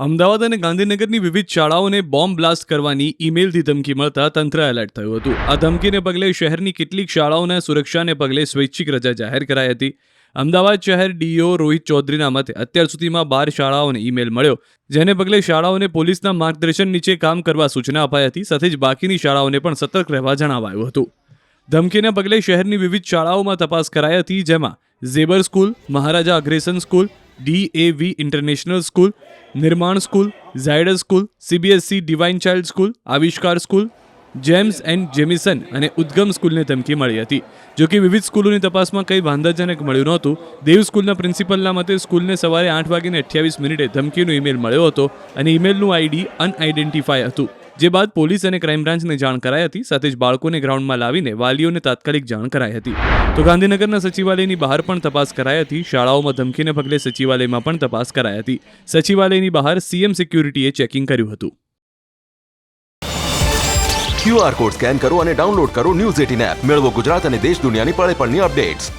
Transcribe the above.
અમદાવાદ અને ગાંધીનગરની વિવિધ શાળાઓને બોમ્બ બ્લાસ્ટ કરવાની ઈમેલથી ધમકી મળતા તંત્ર એલર્ટ થયું હતું. આ ધમકીને પગલે શહેરની કેટલીક શાળાઓના સુરક્ષાને પગલે સ્વૈચ્છિક રજા જાહેર કરાઈ હતી. અમદાવાદ શહેર ડીઓ રોહિત ચૌધરીના મતે અત્યાર સુધીમાં 12 શાળાઓને ઈમેલ મળ્યો, જેને પગલે શાળાઓને પોલીસના માર્ગદર્શન નીચે કામ કરવા સૂચના અપાઈ હતી. સાથે જ બાકીની શાળાઓને પણ સતર્ક રહેવા જણાવાયું હતું. ધમકીને પગલે શહેરની વિવિધ શાળાઓમાં તપાસ કરાઈ હતી, જેમાં ઝેબર સ્કૂલ, મહારાજા અગ્રેસન સ્કૂલ, DAV ઇન્ટરનેશનલ સ્કૂલ, નિર્માણ school, Zydus school, CBSE divine child school, આવિષ્કાર સ્કૂલ, જેમ્સ એન્ડ જેમિસન અને ઉદ્ગમ સ્કૂલને ધમકી મળી હતી. જો કે વિવિધ સ્કૂલોની તપાસમાં કંઈ વાંધાજનક મળ્યું નહોતું. દેવ સ્કૂલના પ્રિન્સિપલના મતે સ્કૂલને સવારે 8:28 ધમકીનો ઈમેલ મળ્યો હતો અને ઈમેલનું ID અનઆઇડેન્ટિફાય હતું. જે બાદ પોલીસ અને ક્રાઇમ બ્રાન્ચને જાણ કરાઈ હતી. સાથે જ બાળકોને ગ્રાઉન્ડમાં લાવીને વાલીઓને તાત્કાલિક જાણ કરાઈ હતી. તો ગાંધીનગરના સચિવાલયની બહાર પણ તપાસ કરાઈ હતી. શાળાઓમાં ધમકીને પગલે સચિવાલયમાં પણ તપાસ કરાઈ હતી. સચિવાલયની બહાર CM સિક્યુરિટીએ ચેકિંગ કર્યું હતું. QR કોડ સ્કેન કરો અને ડાઉનલોડ કરો News 18 એપ. મેળવો ગુજરાત અને દેશ દુનિયાની પળે પળની અપડેટ્સ.